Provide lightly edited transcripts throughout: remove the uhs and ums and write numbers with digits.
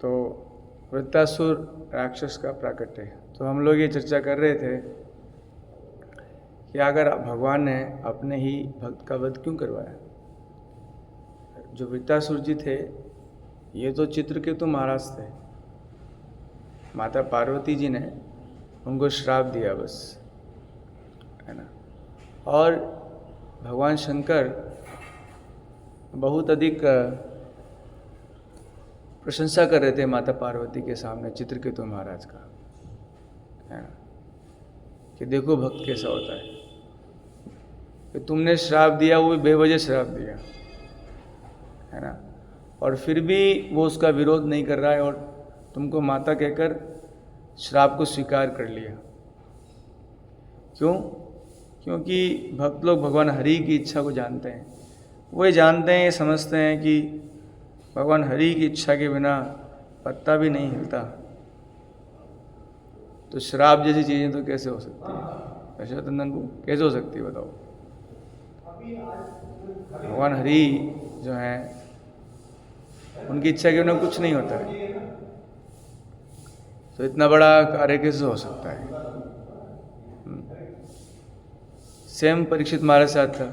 तो वृत्तासुर राक्षस का प्राकट्य। तो हम लोग ये चर्चा कर रहे थे कि अगर भगवान ने अपने ही भक्त का वध क्यों करवाया। जो वृत्तासुर जी थे ये तो चित्रकेतु महाराज थे, माता पार्वती जी ने उनको श्राप दिया बस, है ना। और भगवान शंकर बहुत अधिक प्रशंसा कर रहे थे माता पार्वती के सामने चित्रकेतु महाराज का, है ना, कि देखो भक्त कैसा होता है, कि तुमने श्राप दिया वो भी बेवजह श्राप दिया, है ना, और फिर भी वो उसका विरोध नहीं कर रहा है और तुमको माता कहकर श्राप को स्वीकार कर लिया। क्यों? क्योंकि भक्त लोग भगवान हरि की इच्छा को जानते हैं। वो ये जानते हैं, ये समझते हैं कि भगवान हरि की इच्छा के बिना पत्ता भी नहीं हिलता। तो श्राप जैसी चीज़ें तो कैसे हो सकती है? ऐसा तंदन को कैसे हो सकती है बताओ? भगवान हरि जो हैं उनकी इच्छा के बिना कुछ नहीं होता है। तो इतना बड़ा कार्य कैसे हो सकता है? सेम परीक्षित महाराज साथ था,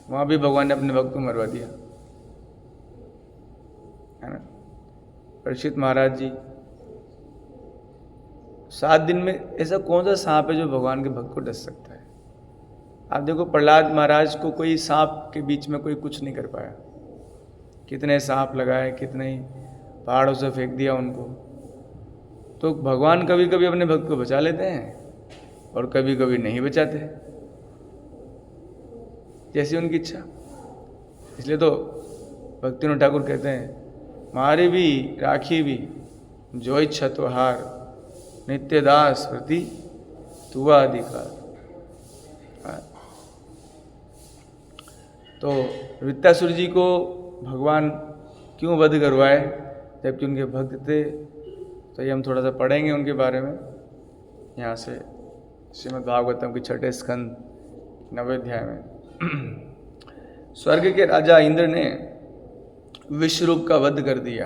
वहाँ भी भगवान ने अपने भक्त को मरवा दिया, है ना। परीक्षित महाराज जी 7 दिन में, ऐसा कौन सा सांप है जो भगवान के भक्त को डस सकता है? आप देखो प्रहलाद महाराज को कोई सांप के बीच में कोई कुछ नहीं कर पाया। कितने सांप लगाए, कितने पहाड़ों से फेंक दिया उनको। तो भगवान कभी कभी अपने भक्त को बचा लेते हैं और कभी कभी नहीं बचाते, जैसी उनकी इच्छा। इसलिए तो भक्तिनाथ ठाकुर कहते हैं, मारे भी राखी भी जो इच्छा तो हार, नित्य दास प्रति तुआ अधिकार। तो वृत्तासुर जी को भगवान क्यों वध करवाए जबकि उनके भक्त थे? तो ये हम थोड़ा सा पढ़ेंगे उनके बारे में यहाँ से, श्रीमद् भागवतम की 6ठे स्कंद 9वें अध्याय में। स्वर्ग के राजा इंद्र ने विश्वरूप का वध कर दिया,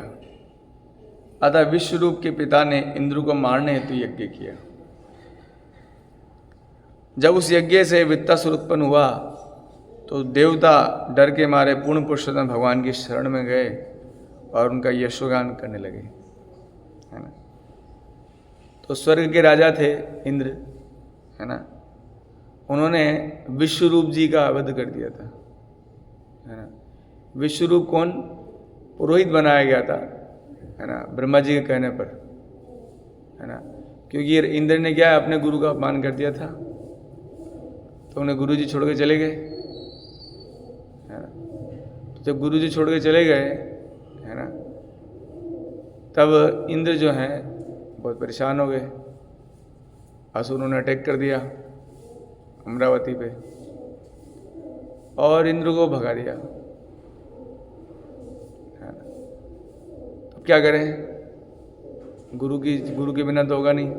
अतः विश्वरूप के पिता ने इंद्र को मारने हेतु यज्ञ किया। जब उस यज्ञ से वृत्तासुर उत्पन्न हुआ तो देवता डर के मारे पूर्ण पुरुषोत्तम भगवान की शरण में गए और उनका यशोगान करने लगे, है ना। तो स्वर्ग के राजा थे इंद्र, है ना, उन्होंने विश्वरूप जी का वध कर दिया था, है ना। विश्वरूप कौन? पुरोहित बनाया गया था, है ना, ब्रह्मा जी के कहने पर, है ना। क्योंकि इंद्र ने क्या है, अपने गुरु का अपमान कर दिया था, तो उन्हें गुरु जी छोड़ के चले गए, है ना। तो जब गुरु जी छोड़ के चले गए, है ना, तब इंद्र जो हैं बहुत परेशान हो गए। असुरों ने अटैक कर दिया अमरावती पे और इंद्र को भगा दिया, है ना। तो क्या करें, गुरु के बिना तो होगा नहीं।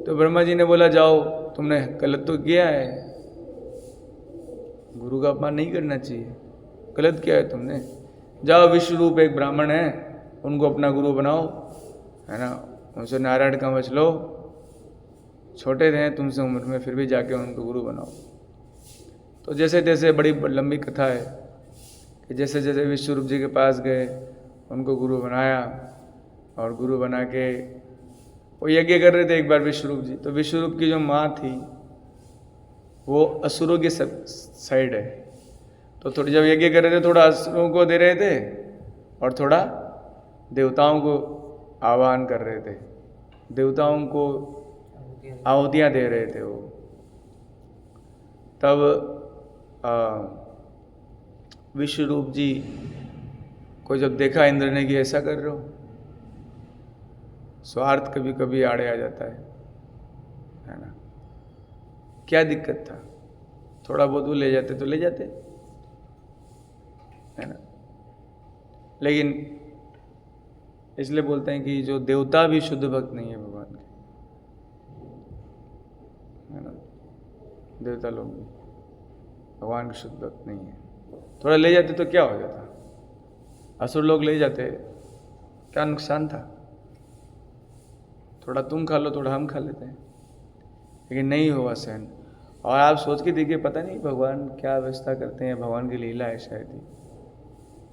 तो ब्रह्मा जी ने बोला, जाओ, तुमने गलत तो किया है, गुरु का अपमान नहीं करना चाहिए, गलत किया है तुमने। जाओ, विश्वरूप एक ब्राह्मण है, उनको अपना गुरु बनाओ, है ना, उनसे नारायण का वच लो, छोटे थे तुमसे उम्र में, फिर भी जाके उनको गुरु बनाओ। तो जैसे जैसे, बड़ी लंबी कथा है कि जैसे जैसे विश्वरूप जी के पास गए, उनको गुरु बनाया और गुरु बना के वो यज्ञ कर रहे थे एक बार विश्वरूप जी। तो विश्वरूप की जो माँ थी वो असुरों की साइड है, तो थोड़ी जब यज्ञ कर रहे थे थोड़ा असुरों को दे रहे थे और थोड़ा देवताओं को आह्वान कर रहे थे, देवताओं को आहुतियाँ दे रहे थे वो। तब विश्वरूप जी को जब देखा इंद्र ने कि ऐसा कर रहे हो, स्वार्थ कभी कभी आड़े आ जाता है ना। क्या दिक्कत था, थोड़ा बहुत वो ले जाते तो ले जाते, है ना। लेकिन इसलिए बोलते हैं कि जो देवता भी शुद्ध भक्त नहीं है भगवान के, है ना। देवता लोग भी भगवान के शुद्ध भक्त नहीं है। थोड़ा ले जाते तो क्या हो जाता, असुर लोग ले जाते, क्या नुकसान था? थोड़ा तुम खा लो, थोड़ा हम खा लेते हैं, लेकिन नहीं हुआ सहन। और आप सोच के देखिए, पता नहीं भगवान क्या व्यवस्था करते हैं, भगवान की लीला है शायद ही।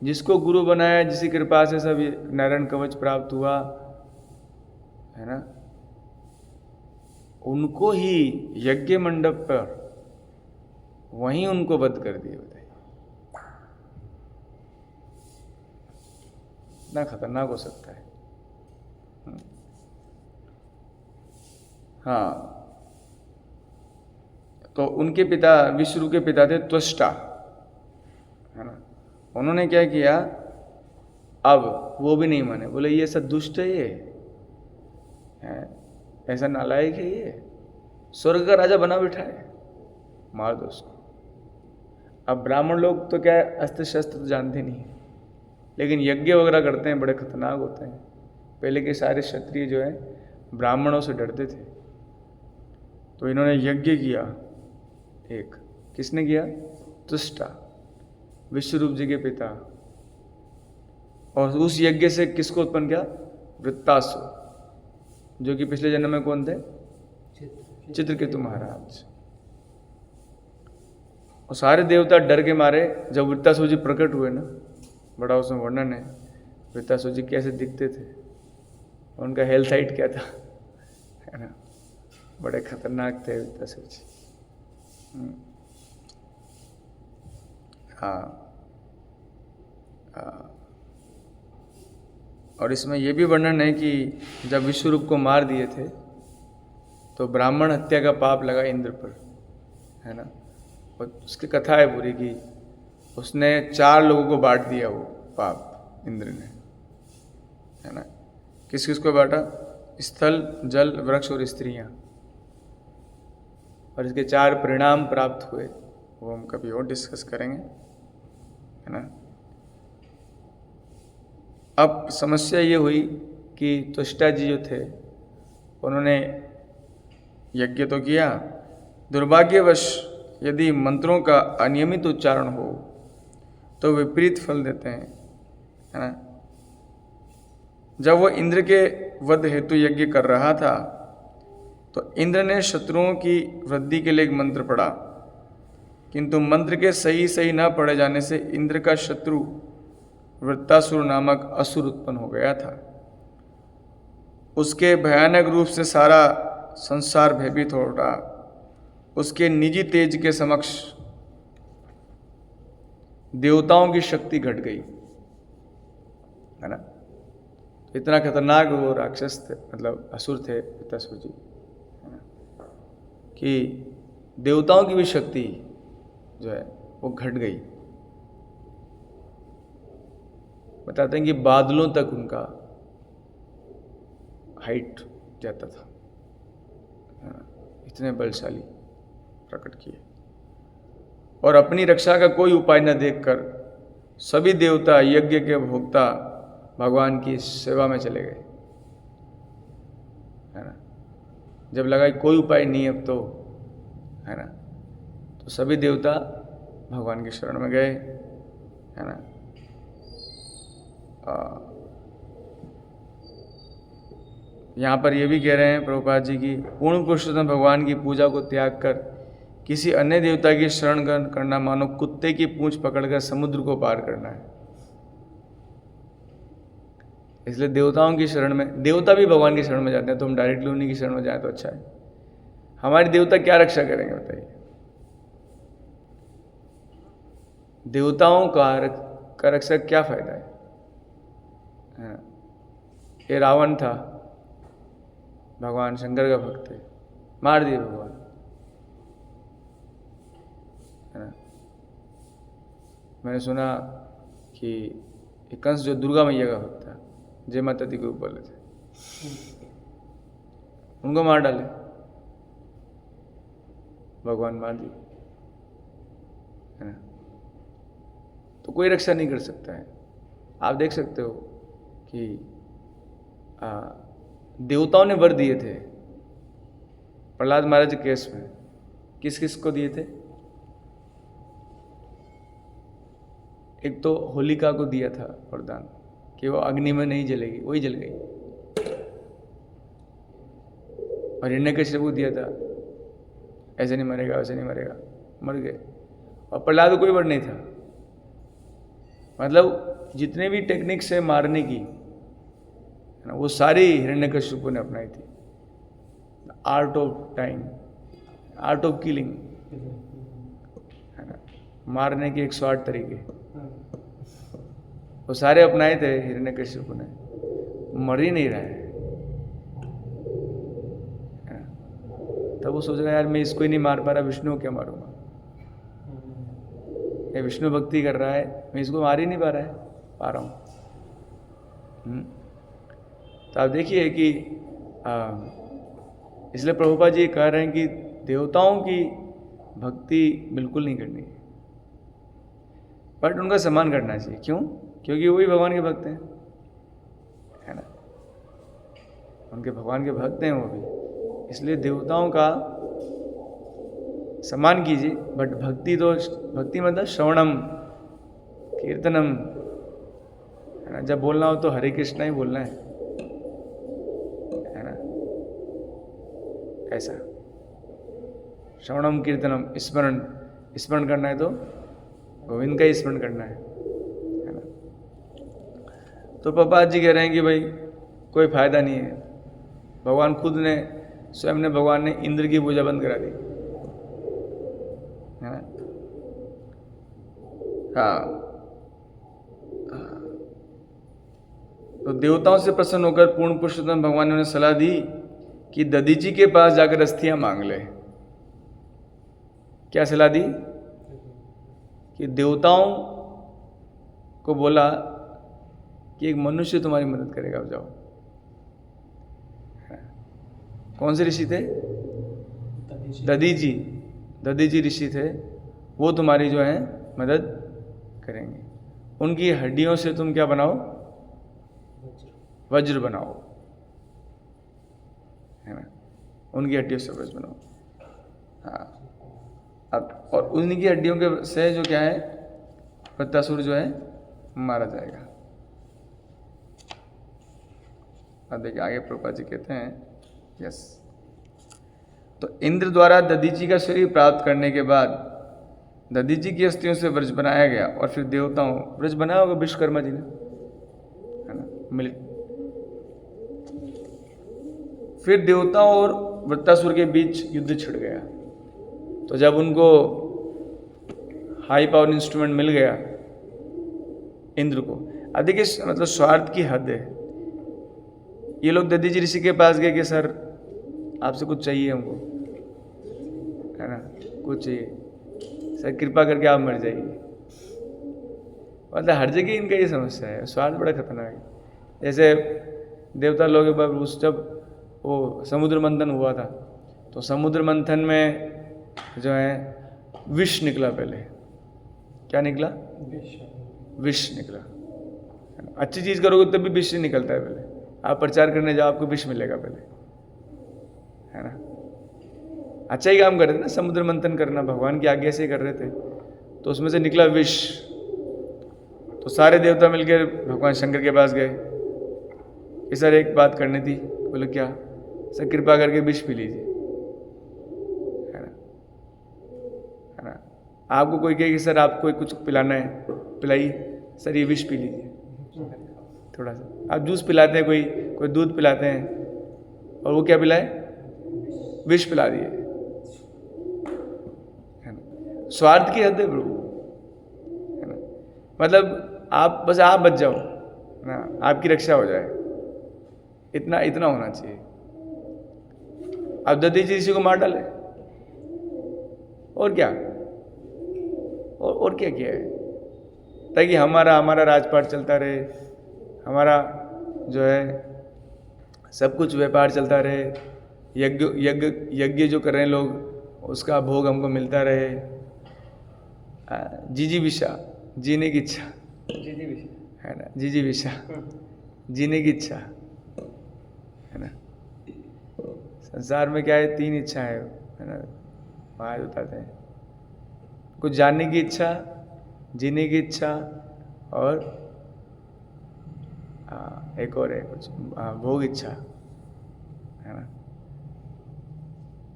जिसको गुरु बनाया, जिसकी कृपा से सब नारायण कवच प्राप्त हुआ, है ना, उनको ही यज्ञ मंडप पर वहीं उनको वध कर दिए। बताइए इतना खतरनाक हो सकता है। हाँ, तो उनके पिता विष्णु के पिता थे त्वष्टा, है ना। उन्होंने क्या किया, अब वो भी नहीं माने, बोले ये सब दुष्ट है, ये है, ऐसा नालायक है, ये स्वर्ग का राजा बना बैठा है, मार दो उसको। अब ब्राह्मण लोग तो क्या है, अस्त्र शस्त्र तो जानते नहीं है, लेकिन यज्ञ वगैरह करते हैं, बड़े खतरनाक होते हैं। पहले के सारे क्षत्रिय जो है ब्राह्मणों से डरते थे, तो इन्होंने यज्ञ किया एक। किसने किया? तुष्टा, विश्वरूप जी के पिता। और उस यज्ञ से किसको उत्पन्न किया? वृत्तासुर, जो कि पिछले जन्म में कौन थे? चित्रकेतु महाराज। और सारे देवता डर के मारे, जब वृत्तासुर जी प्रकट हुए ना, बड़ा उसमें वर्णन है वृत्तासुर जी कैसे दिखते थे, उनका हेल्थ हाइट क्या था, है ना, बड़े खतरनाक थे वृत्तासुर जी। हाँ, और इसमें यह भी वर्णन है कि जब विश्वरूप को मार दिए थे तो ब्राह्मण हत्या का पाप लगा इंद्र पर, है ना। और उसकी कथा है पूरी कि उसने 4 लोगों को बांट दिया वो पाप इंद्र ने, है ना। किस किस को बांटा? स्थल, जल, वृक्ष और स्त्रियां। और इसके 4 परिणाम प्राप्त हुए, वो हम कभी और डिस्कस करेंगे, है ना। अब समस्या ये हुई कि त्वष्टा जी जो थे उन्होंने यज्ञ तो किया, दुर्भाग्यवश यदि मंत्रों का अनियमित उच्चारण हो तो विपरीत फल देते हैं, है ना। जब वो इंद्र के वध हेतु यज्ञ कर रहा था तो इंद्र ने शत्रुओं की वृद्धि के लिए एक मंत्र पढ़ा, किंतु मंत्र के सही सही न पढ़े जाने से इंद्र का शत्रु वृत्तासुर नामक असुर उत्पन्न हो गया था। उसके भयानक रूप से सारा संसार भयभीत हो उठा। उसके निजी तेज के समक्ष देवताओं की शक्ति घट गई, है ना। इतना खतरनाक वो राक्षस थे, मतलब असुर थे वृत्तासुर जी, है ना, कि देवताओं की भी शक्ति जो है वो घट गई। बताते हैं कि बादलों तक उनका हाइट जाता था, इतने बलशाली प्रकट किए। और अपनी रक्षा का कोई उपाय न देखकर सभी देवता यज्ञ के भोक्ता भगवान की सेवा में चले गए, है ना। जब लगा कि कोई उपाय नहीं अब तो, है ना, तो सभी देवता भगवान की शरण में गए, है ना। यहाँ पर ये भी कह रहे हैं प्रभुपाद जी की पूर्ण पुरुषोत्तम भगवान की पूजा को त्याग कर किसी अन्य देवता की शरण करना मानो कुत्ते की पूंछ पकड़कर समुद्र को पार करना है। इसलिए देवताओं की शरण में, देवता भी भगवान की शरण में जाते हैं, तो हम डायरेक्टली उन्हीं की शरण में जाए तो अच्छा है। हमारे देवता क्या रक्षा करेंगे बताइए? देवताओं का रक्षा क्या फायदा है? ये रावण था, भगवान शंकर का भक्त है, मार दिए भगवान, है ना। मैंने सुना कि कंस जो दुर्गा मैया का भक्त था, जय माता दी को बोले थे, उनको मार डाले, भगवान मार दिए, है ना। तो कोई रक्षा नहीं कर सकता है। आप देख सकते हो कि देवताओं ने वर दिए थे प्रहलाद महाराज के केस में, किस किस को दिए थे? एक तो होलिका को दिया था वरदान कि वो अग्नि में नहीं जलेगी, वही जल गई, और हिरण्यकश्यप को दिया था, ऐसे नहीं मरेगा वैसे नहीं मरेगा, मर गए। और प्रहलाद को कोई वर्ड नहीं था। मतलब जितने भी टेक्निक्स है मारने की, है ना, वो सारी हिरण्यकश्यप ने अपनाई थी। Art of time, art of killing, है ना, मारने के 108 तरीके, वो सारे अपनाए थे हिरण्यकश्यप ने। मर ही नहीं रहा है। तब वो सोच रहा है यार मैं इसको ही नहीं मार पा रहा, विष्णु को क्या मारूंगा। ये विष्णु भक्ति कर रहा है, मैं इसको मार ही नहीं पा रहा हूँ। तो आप देखिए कि इसलिए प्रभुपाद जी कह रहे हैं कि देवताओं की भक्ति बिल्कुल नहीं करनी है, बट उनका सम्मान करना चाहिए। क्यों? क्योंकि वही भगवान के भक्त हैं, है ना, उनके भगवान के भक्त हैं वो भी। इसलिए देवताओं का सम्मान कीजिए, बट भक्ति मतलब श्रवणम कीर्तनम, है ना। जब बोलना हो तो हरे कृष्णा ही बोलना है ना, ऐसा श्रवणम कीर्तनम, स्मरण करना है तो गोविंद का ही स्मरण करना है ना। तो प्रभुपाद जी कह रहे हैं कि भाई कोई फायदा नहीं है। भगवान खुद ने स्वयं ने भगवान ने इंद्र की पूजा बंद करा दी, है ना। हाँ, तो देवताओं से प्रसन्न होकर पूर्ण पुरुषोत्तम भगवान ने उन्हें सलाह दी कि दधीची के पास जाकर अस्थियां मांग ले। क्या सलाह दी? कि देवताओं को बोला कि एक मनुष्य तुम्हारी मदद करेगा, आप जाओ। कौन से ऋषि थे? दधीजी ऋषि थे। वो तुम्हारी जो है मदद करेंगे। उनकी हड्डियों से तुम क्या बनाओ? वज्र बनाओ, है ना। उनकी हड्डियों से वज्र बनाओ। हाँ, अब और उन्हीं हड्डियों के से जो क्या है, वृत्तासुर जो है मारा जाएगा। अब देखिए आगे प्रभुपाद जी कहते हैं, यस, तो इंद्र द्वारा दधीची का शरीर प्राप्त करने के बाद दधीची की अस्थियों से व्रज बनाया गया और फिर देवताओं, व्रज बनाया होगा विश्वकर्मा जी ने, है ना, फिर देवताओं और वृत्तासुर के बीच युद्ध छिड़ गया। तो जब उनको हाई पावर इंस्ट्रूमेंट मिल गया इंद्र को, अब देखिए मतलब स्वार्थ की हद है। ये लोग दधीची ऋषि के पास गए कि सर आपसे कुछ चाहिए हमको, है ना, कुछ चाहिए सर, कृपा करके आप मर जाइए। मतलब हर जगह इनका ये समस्या है, स्वार्थ बड़ा खतरनाक है। जैसे देवता लोग एक बार उस जब वो समुद्र मंथन हुआ था, तो समुद्र मंथन में जो है विष निकला। पहले क्या निकला? विष निकला। अच्छी चीज़ करोगे तब भी विष निकलता है। पहले आप प्रचार करने जाओ, आपको विष मिलेगा पहले, है ना। अच्छा ही काम कर रहे थे ना, समुद्र मंथन करना भगवान की आज्ञा से कर रहे थे, तो उसमें से निकला विष। तो सारे देवता मिलकर भगवान शंकर के पास गए कि सर एक बात करनी थी। बोले क्या? सर कृपा करके विष पी लीजिए, है ना। आपको कोई कहे कि सर आपको कुछ पिलाना है, पिलाइए। सर ये विष पी लीजिए थोड़ा सा। आप जूस पिलाते हैं, कोई दूध पिलाते हैं, और वो क्या पिलाए? विष पिला दिए, है ना। स्वार्थ की हद है प्रभु, है ना। मतलब आप बस आप बच जाओ ना, आपकी रक्षा हो जाए, इतना होना चाहिए। अब दधीची ऋषि को मार डाले, और क्या, और क्या किया है, ताकि हमारा राजपाट चलता रहे, हमारा जो है सब कुछ व्यापार चलता रहे, यज्ञ जो कर रहे हैं लोग उसका भोग हमको मिलता रहे। जीजी जीने की इच्छा, है ना, जीजी विशा जीने की इच्छा, है ना। संसार में क्या है? 3 इच्छाएं, है ना, वहाँ बताते हैं। कुछ जानने की इच्छा, जीने की इच्छा, और एक और है कुछ, भोग इच्छा, है ना।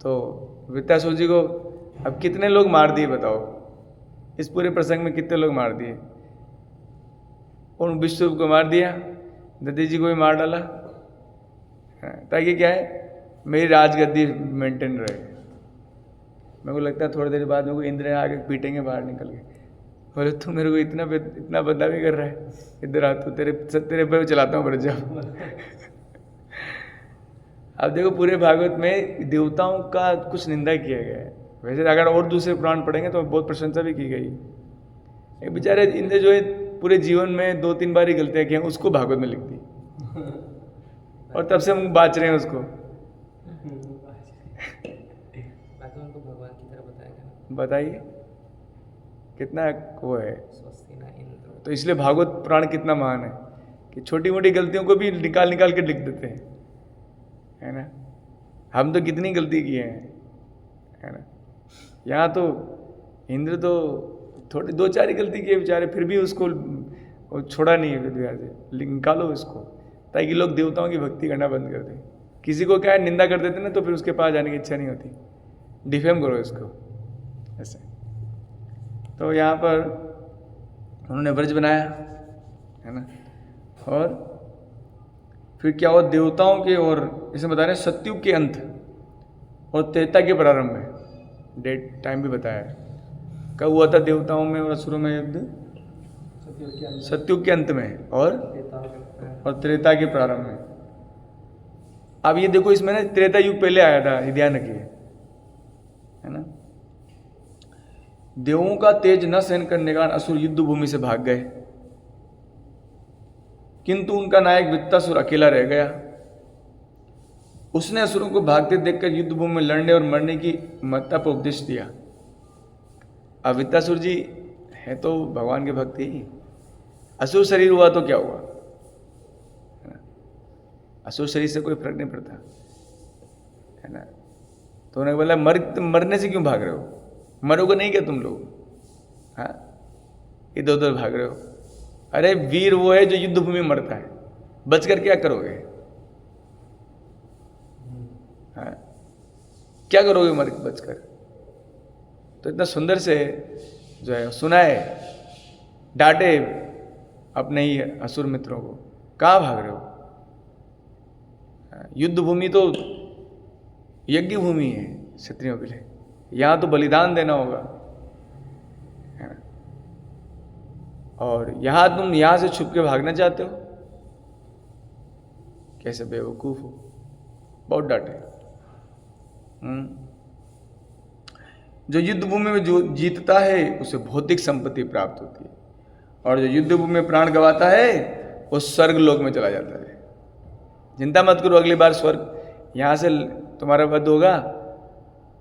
तो वृत्तासुर जी को अब कितने लोग मार दिए बताओ, इस पूरे प्रसंग में कितने लोग मार दिए? उन विश्वरूप को मार दिया, दधी जी को भी मार डाला, ताकि क्या है मेरी राजगद्दी मेंटेन रहे। मेरे को लगता है थोड़ी देर बाद मेरे को इंद्र आके पीटेंगे बाहर निकल के, बोले तू मेरे को इतना बदनामी कर रहा है, इधर आ तू, तेरे पे चलाता हूँ बरस जाओ। अब देखो पूरे भागवत में देवताओं का कुछ निंदा किया गया है। वैसे अगर और दूसरे पुराण पढ़ेंगे तो बहुत प्रशंसा भी की गई। एक बेचारे इंद्र जो है पूरे जीवन में 2-3 बार ही गलतियाँ की हैं, उसको भागवत में लिख दी और तब से हम बाँच रहे हैं उसको। उनको भगवान की तरह बताया गया। बताइए कितना वो है। तो इसलिए भागवत पुराण कितना महान है कि छोटी मोटी गलतियों को भी निकाल के लिख देते हैं, है ना। हम तो कितनी गलती किए हैं, है ना। यहाँ तो इंद्र तो थोड़ी 2-4 ही गलती किए बेचारे, फिर भी उसको वो छोड़ा नहीं है विद्या से, निकालो इसको, ताकि लोग देवताओं की भक्ति करना बंद कर दें। किसी को क्या है निंदा कर देते ना, तो फिर उसके पास जाने की इच्छा नहीं होती, डिफेम करो इसको ऐसे। तो यहाँ पर उन्होंने व्रज बनाया, है ना। और फिर क्या हुआ, देवताओं के और इसमें बता रहे हैं सतयुग के अंत और त्रेता के प्रारंभ में, डेट टाइम भी बताया है कब हुआ था देवताओं में और असुरों में युद्ध, सतयुग के अंत में और त्रेता के प्रारंभ में। अब ये देखो इसमें ना त्रेता युग पहले आया था, ये ध्यान रखिए, है ना। देवों का तेज न सहन करने का असुर युद्ध भूमि से भाग गए, किंतु उनका नायक वृत्तासुर अकेला रह गया। उसने असुरों को भागते देखकर युद्ध भूमि में लड़ने और मरने की महत्ता पर उपदेश दिया। अब वृत्तासुर जी है तो भगवान के भक्त ही, असुर शरीर हुआ तो क्या हुआ, असुर शरीर से कोई फर्क नहीं पड़ता, है ना। तो उन्होंने बोला मरने से क्यों भाग रहे हो, मरोगे नहीं क्या तुम लोग, हाँ इधर उधर भाग रहे हो। अरे वीर वो है जो युद्ध भूमि में मरता है, बचकर क्या करोगे, हाँ क्या करोगे मर बचकर। तो इतना सुंदर से जो है सुनाए, डांटे अपने ही असुर मित्रों को, कहाँ भाग रहे हो। युद्ध भूमि तो यज्ञ भूमि है क्षत्रियों के लिए, यहाँ तो बलिदान देना होगा, है ना। और यहाँ तुम यहाँ से छुप के भागना चाहते हो, कैसे बेवकूफ हो। बहुत डांटे। जो युद्ध भूमि में जो जीतता है उसे भौतिक संपत्ति प्राप्त होती है, और जो युद्ध भूमि में प्राण गंवाता है वो स्वर्ग लोक में चला जाता है। चिंता मत करो, अगली बार स्वर्ग यहाँ से तुम्हारा वध होगा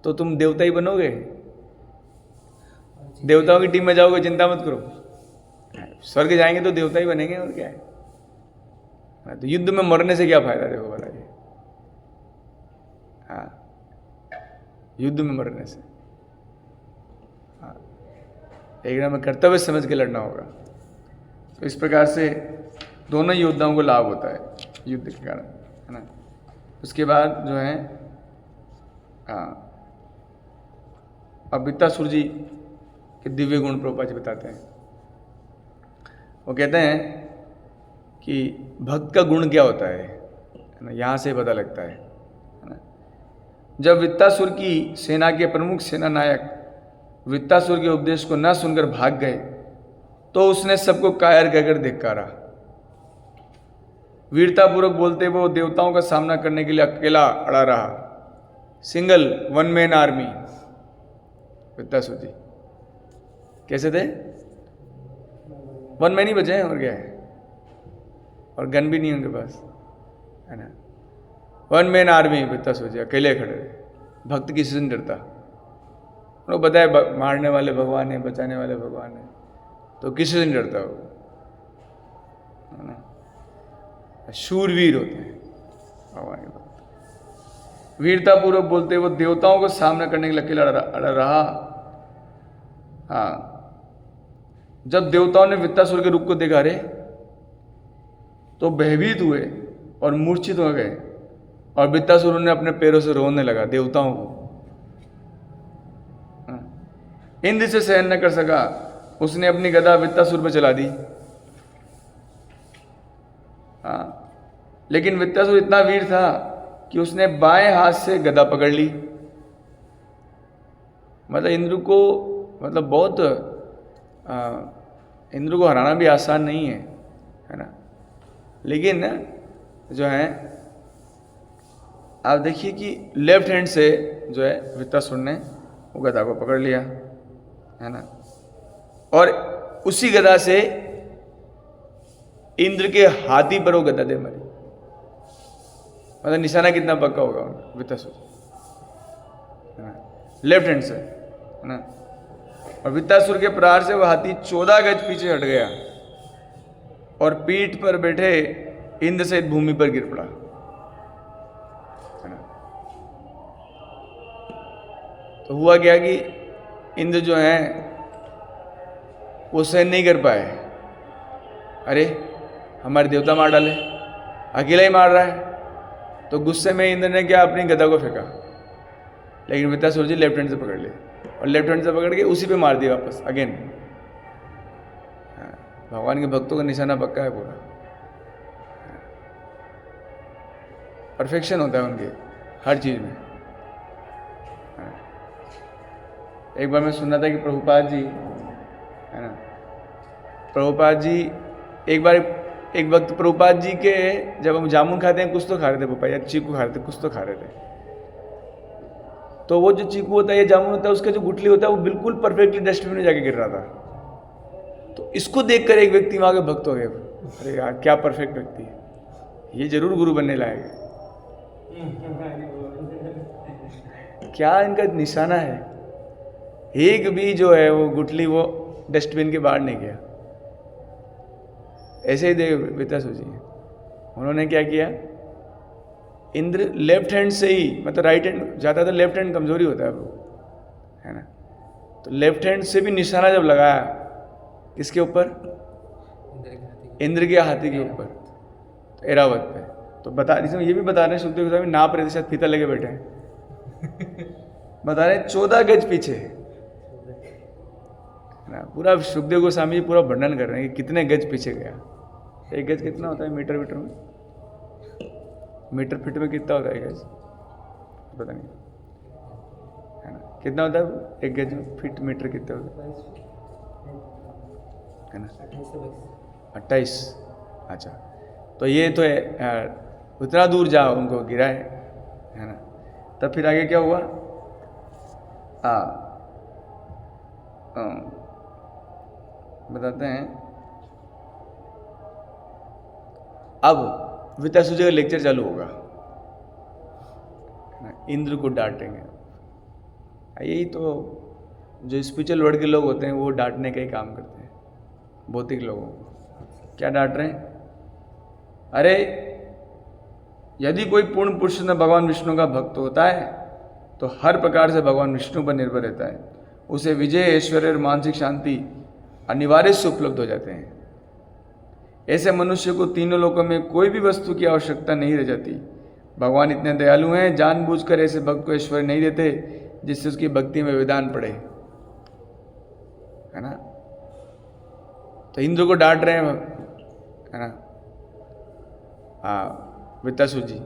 तो तुम देवता ही बनोगे, देवताओं की टीम में जाओगे, चिंता मत करो। स्वर्ग जाएंगे तो देवता ही बनेंगे, और क्या है। तो युद्ध में मरने से क्या फायदा, देखो बताइए। हाँ युद्ध में मरने से, हाँ एक में कर्तव्य समझ के लड़ना होगा। तो इस प्रकार से दोनों योद्धाओं को लाभ होता है युद्ध के कारण, है ना। उसके बाद जो है हाँ अब वृत्तासुर जी के दिव्य गुण प्रभुपाद जी बताते हैं। वो कहते हैं कि भक्त का गुण क्या होता है ना, यहाँ से पता लगता है ना। जब वृत्तासुर की सेना के प्रमुख सेना नायक वृत्तासुर के उपदेश को न सुनकर भाग गए तो उसने सबको कायर कहकर धिक्कारा। वीरतापूर्वक बोलते हुए वो देवताओं का सामना करने के लिए अकेला अड़ा रहा, single one man army. Vritrasura ji कैसे थे, वन मैन ही बचे हैं, और क्या है, और गन भी नहीं उनके पास, है ना। वन मैन आर्मी वृत्तासुर जी अकेले खड़े रहे, भक्त किसी से नहीं डरता। उनको पता है मारने वाले भगवान है, बचाने वाले भगवान है, तो किसी से नहीं डरता वो, है ना। शूरवीर होते हैं भगवान के भक्त। वीरतापूर्वक बोलते वो देवताओं को सामना करने के लिए अकेला अड़ा रहा। हाँ जब देवताओं ने वृत्तासुर के रूप को देखा रे तो भयभीत हुए और मूर्छित हो गए, और वृत्तासुर ने अपने पैरों से रोने लगा देवताओं को, इंद्र से सहन न कर सका, उसने अपनी गदा वृत्तासुर पर चला दी। हाँ, लेकिन वृत्तासुर इतना वीर था कि उसने बाएं हाथ से गदा पकड़ ली। मतलब इंद्र को, मतलब बहुत इंद्र को हराना भी आसान नहीं है ना। लेकिन जो है आप देखिए कि लेफ्ट हैंड से जो है वृत्तासुर ने वो गदा को पकड़ लिया, है ना, और उसी गदा से इंद्र के हाथी पर वो गदा दे मारी। मतलब निशाना कितना पक्का होगा वृत्तासुर, है ना, लेफ्ट हैंड से, है ना। और वृत्तासुर के प्रहार से वह हाथी 14 गज पीछे हट गया और पीठ पर बैठे इंद्र सहित भूमि पर गिर पड़ा, है ना। तो हुआ क्या कि इंद्र जो है वो सहन नहीं कर पाए। अरे हमारे देवता मार डाले, अकेला ही मार रहा है। तो गुस्से में इंद्र ने क्या, अपनी गदा को फेंका, लेकिन वृत्तासुर जी लेफ्ट हैंड से पकड़ लिए और लेफ्ट हैंड से पकड़ के उसी पे मार दिया वापस अगेन। भगवान के भक्तों का निशाना पक्का है पूरा, परफेक्शन होता है उनके हर चीज में। एक बार मैं सुना था कि प्रभुपाद जी, है ना, प्रभुपाद जी एक वक्त प्रभुपाद जी के, जब हम जामुन खाते हैं कुछ तो खा रहे थे प्रभुपाद, या चीकू खा रहे थे, कुछ तो खा रहे थे। तो वो जो चीकू होता है या जामुन होता है, उसका जो गुठली होता है वो बिल्कुल परफेक्टली डस्टबिन में जाके गिर रहा था। तो इसको देखकर एक व्यक्ति वहां के भक्त हो गए, अरे यार क्या परफेक्ट व्यक्ति है, ये जरूर गुरु बनने लायक है। क्या इनका निशाना है, एक भी जो है वो गुठली वो डस्टबिन के बाहर नहीं गया। ऐसे ही देख वृत्तासुर जी, उन्होंने क्या किया, इंद्र लेफ्ट हैंड से ही, मतलब राइट हैंड, ज़्यादातर लेफ्ट हैंड कमजोरी होता है वो, है ना। तो लेफ्ट हैंड से भी निशाना जब लगाया, किसके ऊपर, इंद्र के हाथी के ऊपर, तो एरावत पे। तो बता, इसमें ये भी बता रहे हैं सुखदेव गोस्वामी, नाप रहे थे, शायद फीता लेके बैठे हैं बता रहे 14 गज पीछे, ना। पूरा सुखदेव गोस्वामी पूरा वर्णन कर रहे हैं कि कितने गज पीछे गया। एक गज कितना होता है मीटर में, मीटर फीट में कितना होता है गज, पता नहीं, है ना, कितना होता है एक गज में, फीट मीटर कितना होता है ना, 28। अच्छा, तो ये तो है, उतना दूर जाओ उनको गिरा है ना। तब फिर आगे क्या हुआ, बताते हैं। अब वृत्तासुर जी का लेक्चर चालू होगा, इंद्र को डांटेंगे। यही तो जो स्पिरिचुअल वर्ल्ड के लोग होते हैं वो डांटने का ही काम करते हैं भौतिक लोगों को। क्या डांट रहे हैं, अरे यदि कोई पूर्ण पुरुष में भगवान विष्णु का भक्त होता है तो हर प्रकार से भगवान विष्णु पर निर्भर रहता है, उसे विजय, ऐश्वर्य और मानसिक शांति अनिवार्य से उपलब्ध हो जाते हैं। ऐसे मनुष्य को तीनों लोकों में कोई भी वस्तु की आवश्यकता नहीं रह जाती। भगवान इतने दयालु हैं, जानबूझकर ऐसे भक्त को ऐश्वर्य नहीं देते जिससे उसकी भक्ति में विधान पड़े, है ना। तो इंद्र को डांट रहे हैं, है ना, वृत्तासुर जी,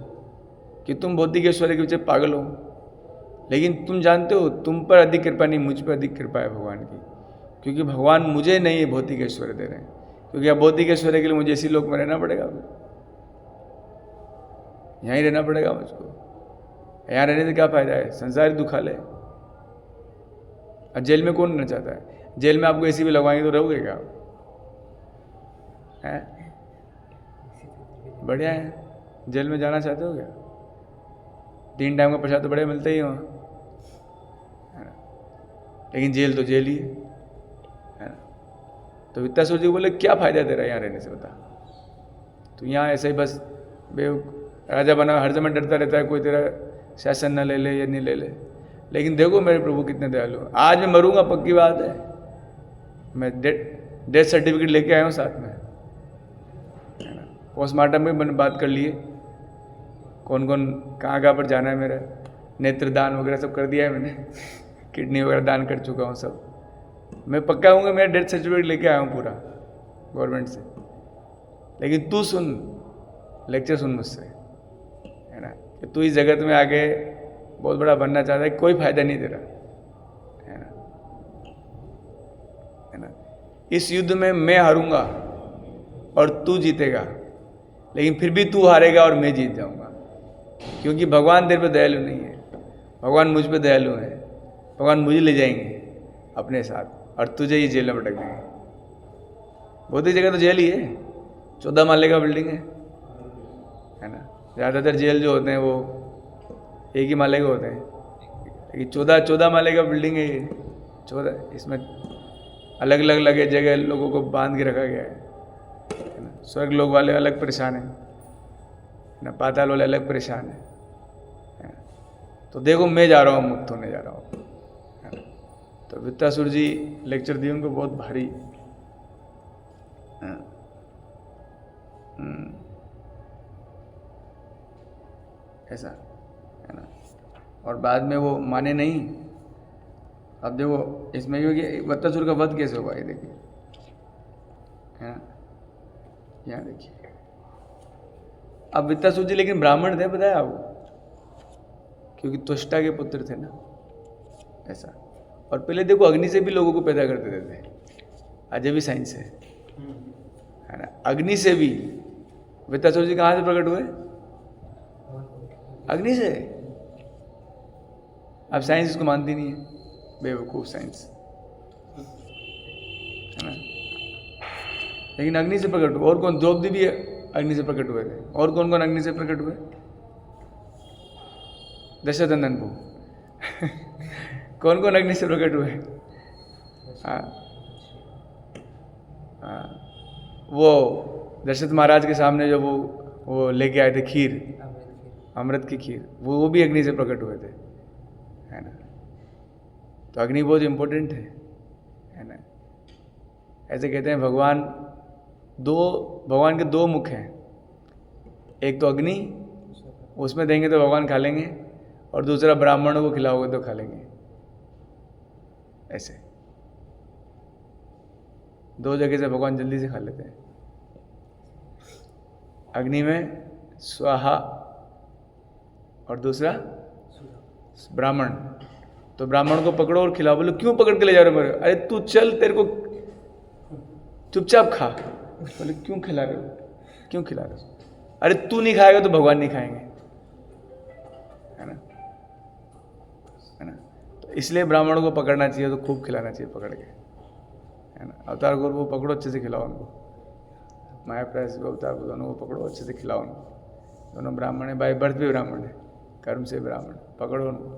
कि तुम भौतिक ऐश्वर्य के पीछे पागल हो, लेकिन तुम जानते हो तुम पर अधिक कृपा नहीं, मुझ पर अधिक कृपा है भगवान की, क्योंकि भगवान मुझे नहीं भौतिक ऐश्वर्य दे रहे हैं, क्योंकि अब भौतिक ऐश्वर्य के लिए मुझे इसी लोक में रहना पड़ेगा, यहीं रहना पड़ेगा मुझको। यहाँ रहने से क्या फायदा है, संसार दुखा ले। और जेल में कौन रहना चाहता है, जेल में आपको एसी भी लगवाएंगे तो रहोगे क्या है? बढ़िया है, जेल में जाना चाहते हो क्या? 3 टाइम का प्रसाद तो बढ़िया मिलता ही वहाँ, है ना, लेकिन जेल तो जेल ही है ना। तो वृत्तासुर जी बोले क्या फायदा तेरा यहाँ रहने से, बता। तो यहाँ ऐसे ही बस राजा बना, हर समय डरता रहता है कोई तेरा शासन न ले ले या नहीं ले ले। लेकिन देखो मेरे प्रभु कितने दयालु, आज मैं मरूंगा पक्की बात है, मैं डेथ सर्टिफिकेट लेके आया हूँ साथ में, है ना। पोस्टमार्टम में मैंने बात कर लिए, कौन कौन कहाँ पर जाना है, मेरा नेत्रदान वगैरह सब कर दिया है मैंने किडनी वगैरह दान कर चुका हूँ सब, मैं पक्का हूँ कि मेरा डेथ सर्टिफिकेट लेके आया हूँ पूरा गवर्नमेंट से, लेकिन तू सुन, लेक्चर सुन मुझसे, है ना, कि तू इस जगत में आके बहुत बड़ा बनना चाहता है, कोई फायदा नहीं तेरा, है ना, है ना। इस युद्ध में मैं हारूंगा और तू जीतेगा, लेकिन फिर भी तू हारेगा और मैं जीत जाऊंगा, क्योंकि भगवान तेरे पे दयालु नहीं है, भगवान मुझ पे दयालु है। भगवान मुझे ले जाएंगे अपने साथ और तुझे ही जेल में पटक देंगे। बहुत ही जगह तो जेल ही है, 14 माले का बिल्डिंग है ना। ज़्यादातर जेल जो होते हैं वो एक ही माले के होते हैं, लेकिन 14 माले का बिल्डिंग है ये। 14, इसमें अलग अलग लगे जगह लोगों को बांध के रखा गया है ना। स्वर्ग लोग वाले अलग परेशान हैं ना, पाताल वाले अलग परेशान हैं, है ना। तो देखो मैं जा रहा हूँ, मुक्त होने जा रहा हूँ, है ना। तो वृत्तासुर जी लेक्चर दिए उनको बहुत भारी, ऐसा, है ना। और बाद में वो माने नहीं। अब देखो इसमें क्योंकि वृत्तासुर का वध कैसे हुआ, ये देखिए, है ना, यहाँ देखिए। अब वृत्तासुर जी लेकिन ब्राह्मण थे, बताया आपको, क्योंकि त्वष्टा के पुत्र थे ना, ऐसा। और पहले देखो अग्नि से भी लोगों को पैदा करते रहते, अजय भी साइंस है ना। अग्नि से भी वृत्तासुर जी कहाँ से प्रकट हुए? अग्नि से। अब साइंस इसको मानती नहीं है, बेवकूफ साइंस, है ना। लेकिन अग्नि से प्रकट हुए। और कौन? द्रौपदी भी अग्नि से प्रकट हुए थे। और कौन कौन अग्नि से प्रकट हुए? दशरथनंदन को कौन कौन अग्नि से प्रकट हुए? हाँ, वो दशरथ महाराज के सामने जब वो लेके आए थे खीर, अमृत की खीर, वो भी अग्नि से प्रकट हुए थे, है ना। तो अग्नि बहुत इम्पोर्टेंट है ना। ऐसे कहते हैं भगवान के दो मुख हैं, एक तो अग्नि, उसमें देंगे तो भगवान खा लेंगे, और दूसरा ब्राह्मणों को खिलाओगे तो खा लेंगे। ऐसे दो जगह से भगवान जल्दी से खा लेते हैं। अग्नि में स्वाहा और दूसरा ब्राह्मण। तो ब्राह्मण को पकड़ो और खिलाओ। बोले क्यों पकड़ के ले जा रहे हो मेरे? अरे तू चल, तेरे को चुपचाप खा। बोले क्यों खिला रहे हो, क्यों खिला रहे हो? अरे तू नहीं खाएगा तो भगवान नहीं खाएंगे, है ना, है ना। तो इसलिए ब्राह्मणों को पकड़ना चाहिए, तो खूब खिलाना चाहिए पकड़ के, है ना। अवतार गुरु को पकड़ो, अच्छे से खिलाओ उनको। माया प्रयास अवतार को दोनों को पकड़ो, अच्छे से खिलाओ उनको। दोनों ब्राह्मण है, बाय बर्थ भी ब्राह्मण है, कर्म से ब्राह्मण। पकड़ो उनको,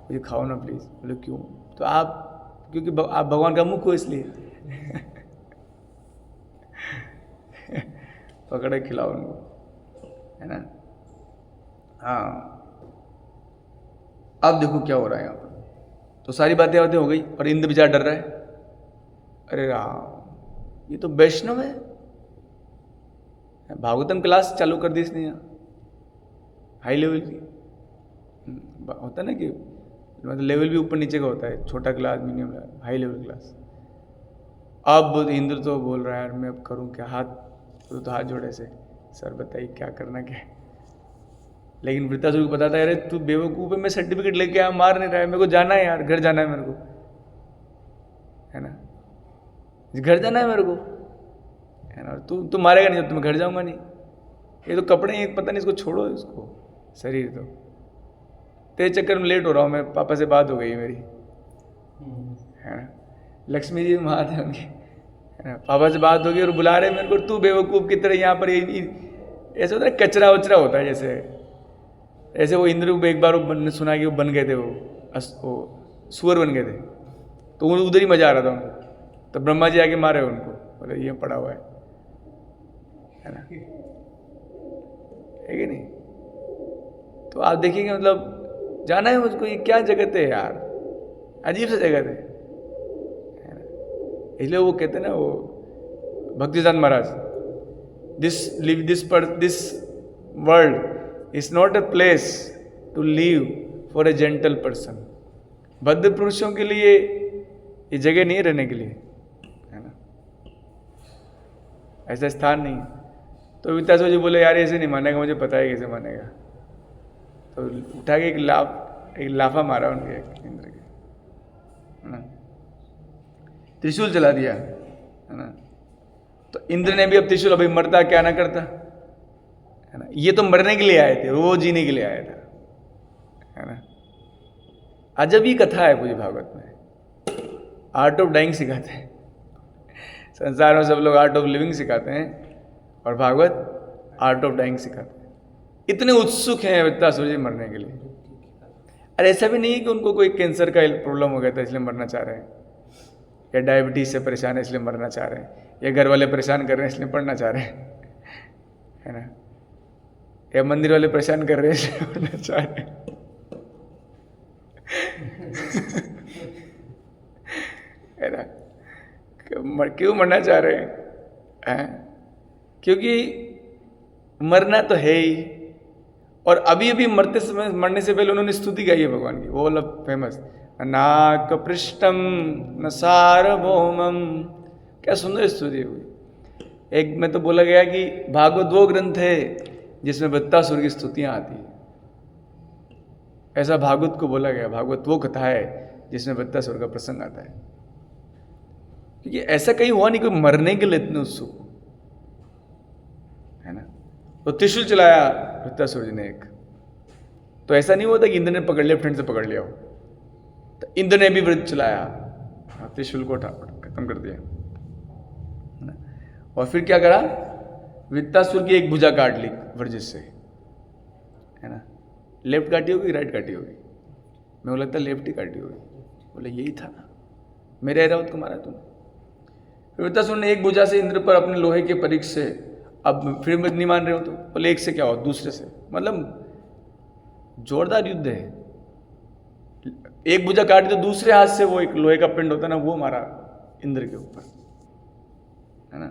मुझे खाओ ना प्लीज। बोले क्यों? तो आप, क्योंकि आप भगवान का मुख हो इसलिए पकड़े खिलाओ उनको, है ना। हाँ, अब देखो क्या हो रहा है यहाँ पर। तो सारी बातें हो गई, और इंद्र बेचारा डर रहा है। अरे राम, ये तो वैष्णव है। भागवतम क्लास चालू कर दी इसने यहाँ, हाई लेवल की। होता है ना कि मतलब लेवल भी ऊपर नीचे का होता है, छोटा class, medium class, high level class. अब इंद्र तो बोल रहा है यार मैं अब करूँ क्या? तो हाथ जोड़े से, सर बताइए क्या करना क्या है। लेकिन वृत्तासुर को पता था, अरे तू बेवकूफ़ है, मैं सर्टिफिकेट लेके आया, मार नहीं रहा है, मेरे को जाना है यार, घर जाना है मेरे को, है ना, घर जाना है मेरे को, है ना। तू मारेगा नहीं, तो मैं घर जाऊंगा नहीं। ये तो कपड़े हैं, पता नहीं, इसको छोड़ो, इसको शरीर तो तेरे चक्कर में लेट हो रहा हूँ मैं, पापा से बात हो गई मेरी, है ना। लक्ष्मी जी महात है उनकी, है ना। पापा से बात हो गई और बुला रहे मेरे को, तू बेवकूफ़ की तरह यहाँ पर ऐसा होता है, कचरा वचरा होता है जैसे। ऐसे वो इंद्र को एक बार सुना कि वो बन गए थे, वो सुअर बन गए थे, तो उधर ही मजा आ रहा था उनको। तो ब्रह्मा जी आके मारे उनको, बोले ये पड़ा हुआ है ना, है कि नहीं। तो आप देखिएगा, मतलब जाना है मुझको, ये क्या जगत है यार, अजीब सा जगत है ना। इसलिए वो कहते हैं ना, वो Bhaktidan Maharaj, this world is not a place to live for a gentle person. भद्र पुरुषों के लिए ये जगह नहीं है रहने के लिए, है ना, ऐसा स्थान नहीं है। तो वित्तासुर जी बोले यार ऐसे नहीं मानेगा, मुझे पता है कैसे मानेगा। तो उठा के एक लाफा मारा उनके इंद्र के, है ना, त्रिशूल चला दिया, है ना। तो इंद्र ने भी अब त्रिशूल, अभी मरता क्या ना करता, है ना। ये तो मरने के लिए आए थे, वो जीने के लिए आया था, है ना। अजब ही कथा है पूरी भागवत में, आर्ट ऑफ डाइंग सिखाते हैं। संसार में सब लोग आर्ट ऑफ लिविंग सिखाते हैं और भागवत आर्ट ऑफ डाइंग सिखाते हैं। इतने उत्सुक हैं वृत्तासुर जी मरने के लिए। अरे ऐसा भी नहीं है कि उनको कोई कैंसर का प्रॉब्लम हो गया था इसलिए मरना चाह रहे हैं, या डायबिटीज से परेशान है इसलिए मरना चाह रहे हैं, या घर वाले परेशान कर रहे हैं इसलिए पढ़ना चाह रहे हैं, है ना, या मंदिर वाले परेशान कर रहे हैं इसलिए पढ़ना चाह रहे हैं। है ना, क्यों मरना चाह रहे हैं? क्योंकि मरना तो है ही। और अभी अभी मरने से पहले उन्होंने स्तुति गाई है भगवान की, वो वाला फेमस, नाक पृष्ठम न सार्वभौमम, क्या सुंदर स्तुति हुई। एक में तो बोला गया कि भागवत वो ग्रंथ है जिसमें वृत्तासुर की स्तुतियां आती है, ऐसा भागवत को बोला गया। भागवत वो कथा है जिसमें वृत्तासुर का प्रसंग आता है, क्योंकि ऐसा कहीं हुआ नहीं कोई मरने के लिए इतने उत्सुक, है ना। तो त्रिशूल चलाया वृत्तासुर जी ने एक, तो ऐसा नहीं होता कि इंद्र ने पकड़ लिया, फ्रेंड से पकड़ लिया हो, तो इंद्र ने भी वृत्त चलाया, त्रिशूल को खत्म कर दिया, है ना। और फिर क्या करा, वृत्तासुर की एक भुजा काट ली वर्जिश से, है ना। लेफ्ट काटी होगी राइट काटी होगी, मेरे को लगता है लेफ्ट ही काटी होगी। बोले यही था ना, मेरे ऐरावत को मारा तुमने। वृत्तासुर ने एक भुजा से इंद्र पर अपने लोहे के परीक्ष से, अब फिर मत नहीं मान रहे हो तो बोले एक से क्या हो, दूसरे से, मतलब जोरदार युद्ध है। एक भुजा काटी तो दूसरे हाथ से वो एक लोहे का पिंड होता है ना, वो मारा इंद्र के ऊपर, है ना।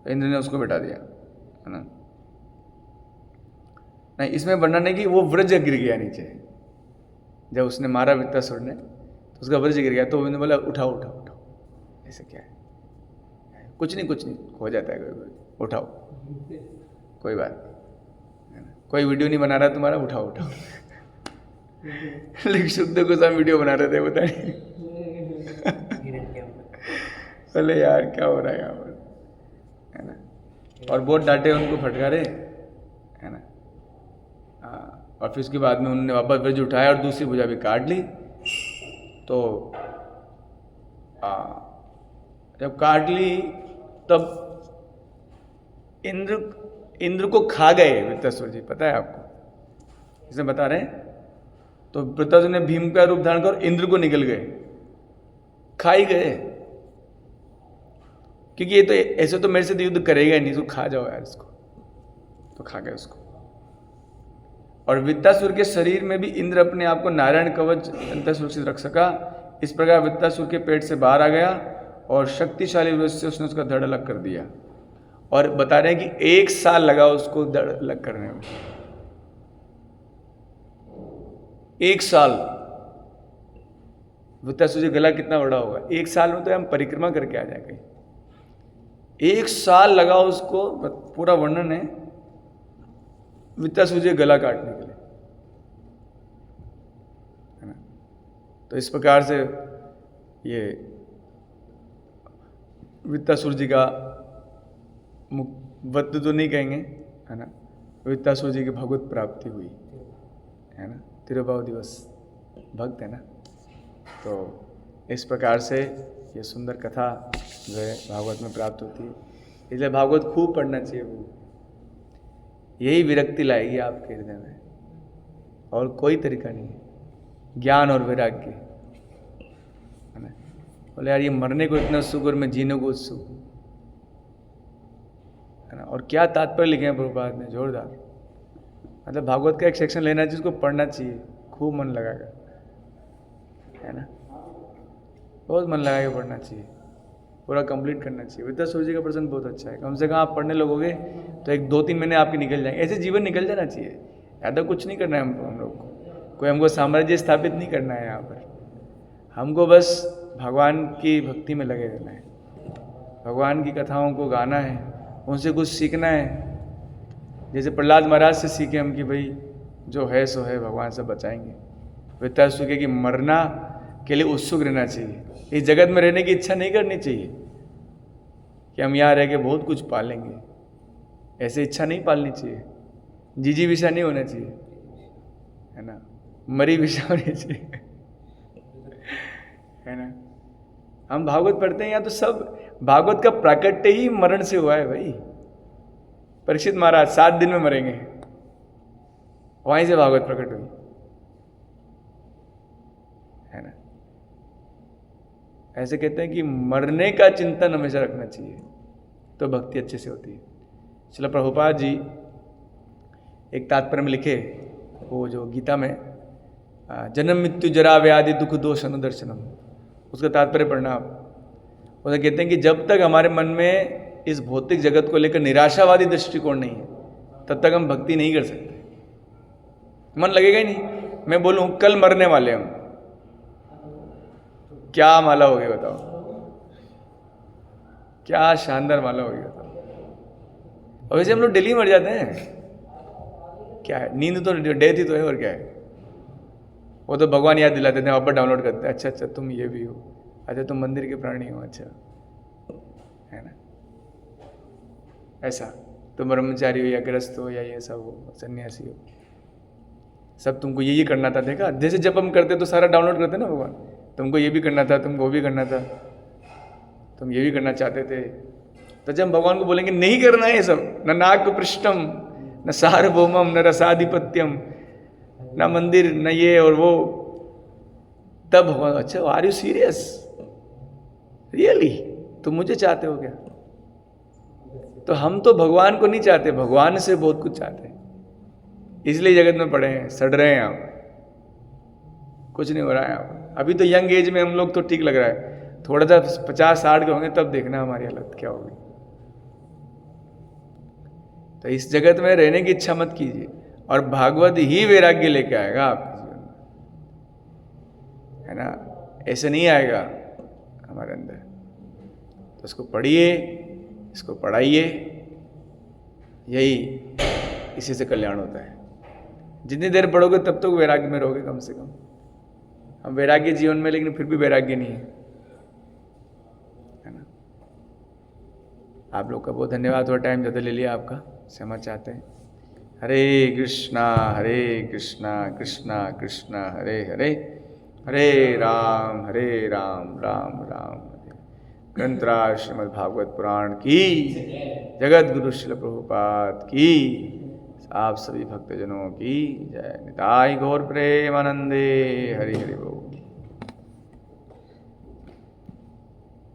तो इंद्र ने उसको बैठा दिया, है ना। नहीं, इसमें वर्णन है कि वो वज्र गिर गया नीचे, जब उसने मारा वृत्तासुर ने तो उसका वज्र गिर गया, तो उन्होंने बोला उठाओ उठाओ उठाओ, ऐसे क्या है, कुछ नहीं हो जाता है, कोई उठाओ, कोई बात नहीं, है ना। कोई वीडियो नहीं बना रहा तुम्हारा, उठाओ उठाओ। लेकिन सुखदेव गोस्वामी वीडियो बना रहे थे, बता नहीं। बोले यार क्या हो रहा है यहाँ पर, है ना। और बहुत डांटे उनको, फटकारे, है ना। और फिर उसके बाद में उन्होंने वापस वज्र उठाया और दूसरी भुजा भी काट ली। तो जब काट ली तब इंद्र को खा गए वृत्तासुर जी, पता है आपको, इसे बता रहे हैं। तो वृत्तासुर ने भीम का रूप धारण कर इंद्र को निकल गए, खा ही गए, क्योंकि ये तो ऐसे तो मेरे से तो युद्ध करेगा ही नहीं, तो खा जाओ यार इसको, तो खा गए उसको। और वृत्तासुर के शरीर में भी इंद्र अपने आप को नारायण कवच अंतर सुरक्षित रख सका। इस प्रकार वृत्तासुर के पेट से बाहर आ गया और शक्तिशाली वृक्ष से उसने उसका धड़ अलग कर दिया। और बता रहे हैं कि 1 साल लगा उसको धड़ अलग करने में, 1 साल। वृत्तासुर जी गला कितना बड़ा होगा, 1 साल में तो हम परिक्रमा करके आ जाएंगे। 1 साल लगा उसको, पूरा वर्णन है वृत्तासुर जी गला काटने के लिए, है ना। तो इस प्रकार से ये वृत्तासुर जी का वध तो नहीं कहेंगे, है ना, वृत्तासुर जी की भगवत प्राप्ति हुई, है ना। तिरुभाव दिवस भक्त है ना। तो इस प्रकार से ये सुंदर कथा जो है भागवत में प्राप्त होती है, इसलिए भागवत खूब पढ़ना चाहिए। वो यही विरक्ति लाएगी आपके हृदय में, और कोई तरीका नहीं है, ज्ञान और वैराग्य, है ना। बोले यार ये मरने को इतना उत्सुक और मैं जीने को उत्सुक, है ना। और क्या तात्पर्य लिखे हैं प्रभुपाद ने, जोरदार। मतलब भागवत का एक सेक्शन लेना चाहिए, उसको पढ़ना चाहिए, खूब मन लगाकर, है ना, बहुत मन लगा के पढ़ना चाहिए, पूरा कंप्लीट करना चाहिए। वृत्तासुर जी का प्रसंग बहुत अच्छा है, कम से कम आप पढ़ने लगोगे तो 1-2-3 महीने आपके निकल जाएंगे, ऐसे जीवन निकल जाना चाहिए। ज़्यादा कुछ नहीं करना है हम लोग को, कोई हमको साम्राज्य स्थापित नहीं करना है यहाँ पर, हमको बस भगवान की भक्ति में लगे रहना है, भगवान की कथाओं को गाना है, उनसे कुछ सीखना है। जैसे प्रहलाद महाराज से सीखे हम कि भाई जो है सो है, भगवान सब बचाएंगे। वैसा सीखे कि मरना के लिए उत्सुक रहना चाहिए, इस जगत में रहने की इच्छा नहीं करनी चाहिए कि हम यहाँ रह के बहुत कुछ पालेंगे, ऐसे इच्छा नहीं पालनी चाहिए। जीजी विषा नहीं होना चाहिए, है ना, मरी विषा होनी चाहिए, है ना। हम भागवत पढ़ते हैं यहाँ तो सब भागवत का प्राकट्य ही मरण से हुआ है भाई। परीक्षित महाराज 7 दिन में मरेंगे, वहीं से भागवत प्रकट हुई, है ना। ऐसे कहते हैं कि मरने का चिंतन हमेशा रखना चाहिए तो भक्ति अच्छे से होती है। श्रील प्रभुपाद जी एक तात्पर्य में लिखे, वो जो गीता में जन्म मृत्यु जरा व्याधि दुख दोष अनुदर्शनम, उसका तात्पर्य पढ़ना आप। उसे कहते हैं कि जब तक हमारे मन में इस भौतिक जगत को लेकर निराशावादी दृष्टिकोण नहीं है, तब तक हम भक्ति नहीं कर सकते। मन लगेगा ही नहीं। मैं बोलूं कल मरने वाले हम, क्या माला होगी बताओ, क्या शानदार माला होगी बताओ। और वैसे हम लोग डेली मर जाते हैं, क्या है, नींद तो डेथ ही तो है, और क्या है। वो तो भगवान याद दिलाते थे, वापस डाउनलोड करते हैं, अच्छा अच्छा तुम ये भी हो, अच्छा तुम मंदिर के प्राणी हो, अच्छा, है ना। ऐसा तुम ब्रह्मचारी हो या गृहस्थ हो या ये सब हो, सन्यासी हो, सब तुमको ये करना था। देखा, जैसे जब हम करते तो सारा डाउनलोड करते ना भगवान, तुमको ये भी करना था, तुमको वो भी करना था, तुम ये भी करना चाहते थे। तो जब हम भगवान को बोलेंगे नहीं करना है ये सब, न नाग पृष्ठम न सार्वभौमम न रसाधिपत्यम, न मंदिर न ये और वो, तब भगवान अच्छा आर यू सीरियस, रियली तुम मुझे चाहते हो क्या। तो हम तो भगवान को नहीं चाहते, भगवान से बहुत कुछ चाहते हैं, इसलिए जगत में पड़े हैं, सड़ रहे हैं आप, कुछ नहीं हो रहा है आप। अभी तो यंग एज में हम लोग तो ठीक लग रहा है, थोड़ा सा 50-60 के होंगे तब देखना हमारी हालत क्या होगी। तो इस जगत में रहने की इच्छा मत कीजिए, और भागवत ही वैराग्य लेके आएगा आपके जीवन में, है ना। ऐसे नहीं आएगा हमारे अंदर। तो इसको पढ़िए, इसको पढ़ाइए, यही इसी से कल्याण होता है। जितनी देर पढ़ोगे तब तक वैराग्य में रहोगे कम से कम। हम वैराग्य जीवन में, लेकिन फिर भी वैराग्य नहीं है ना। आप लोग का बहुत धन्यवाद, थोड़ा टाइम ज़्यादा ले लिया आपका, क्षमा चाहते हैं। हरे कृष्णा कृष्णा कृष्णा हरे हरे, हरे राम राम राम हरे। ग्रंथराज श्रीमद् भागवत पुराण की, जगत गुरु श्रील प्रभुपाद की, आप सभी भक्तजनों की जय। निताई गौर प्रेमानंदे, हरि हरि बोल।